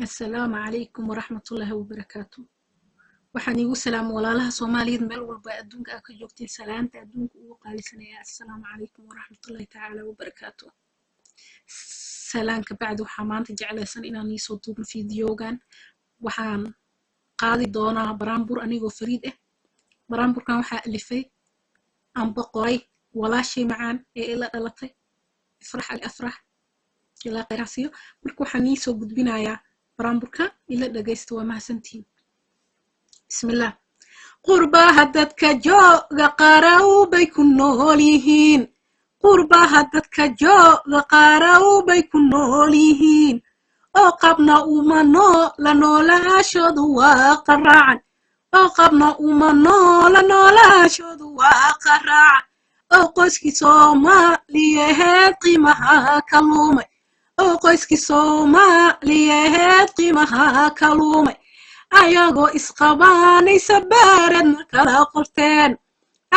السلام عليكم ورحمة الله وبركاته. waxaan igu salaam walaalaha Soomaaliyeed meel walba adduunka aad ka joogtiin salaanta adduunka ugu qaalisanaya assalaamu calaykum waraxmatullaahi tacaala wabarakaatuh. salaanka bacdi waxaan maanta jeclaysan inaan iisoo duubno fiidiyoogan waxaan qaadi doonaa baraambur anigoo fariid ah. baraamburkan waxaa alifay amba qoray walaashay macaan ee ila dhalatay ifrax ali afrax ilaa qeyrasiyo marka waxaan iisoo gudbinayaa baraamburka ila dhagaysta waa mahadsantihiin. بسم الله. قربها ددك جوغ قاراو بيكون نوليهين قربها ددك جوغ قاراو بيكون نوليهين او قبنا اومانو لنولا شدوا قرعن او قبنا اومانو لنولا شدوا قرعن او قوسكي سوماليه قيمها كلومي او قوسكي سوماليه قيمها كلومي ayagoo isqabaanaysa baareedna kala qorteen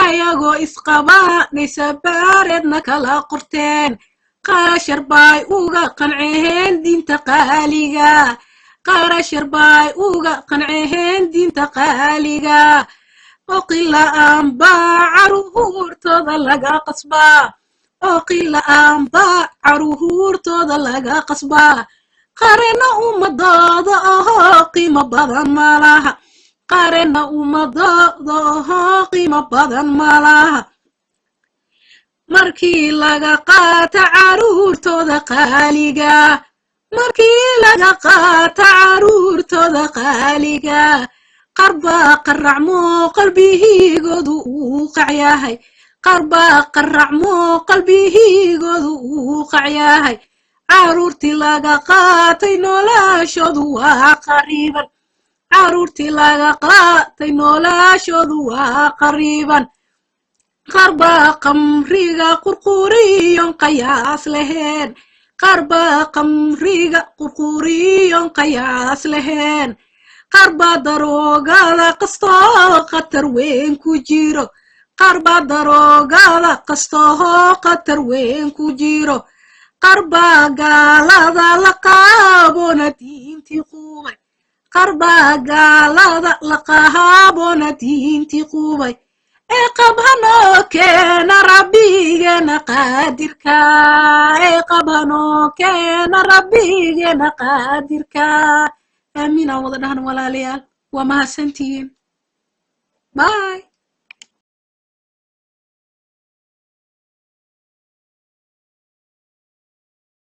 ayagoo isqabaanaysa baareedna kala qorteen qarashar bay uga qanceen diinta qaaliga qarashar bay uga qanceen diinta qaaliga oo qila aan baa caruurtooda laga qasbaa oo qila aan baa caruurtooda laga qasbaa qarena umadooda ahoo qiimo badan malaha qarena umadooda ahoo qiimo badan malaha markii laga qaata caruurtooda qaaliga markii laga qaata caruurtooda qaaliga qarbaa qaracmo qalbigoodu uu qacyahay qarbaa qaracmo qalbigoodu uu qacyahay caruurtii laga qaatay noloshoodu waa qariiban caruurtii laga qaatay noloshoodu waa qariiban qarbaa qamriga qurquriyon qayaas lahayn qarbaa qamriga qurquriyon qayaas lahayn qarbaa daroogada qastoo khatar weyn ku jiro qarbaa daroogada qastoo khatar weyn ku jiro qarbaa gaalada la qaabona diintii qubay qarbaa gaalada la qaabona diintii qubay ee qabhanoo keena rabbigeena qaadirka ee qabhanoo keena rabbigeena qaadirka aamiin aan wada dhahan walaalayaal waa mahadsantihiin bye.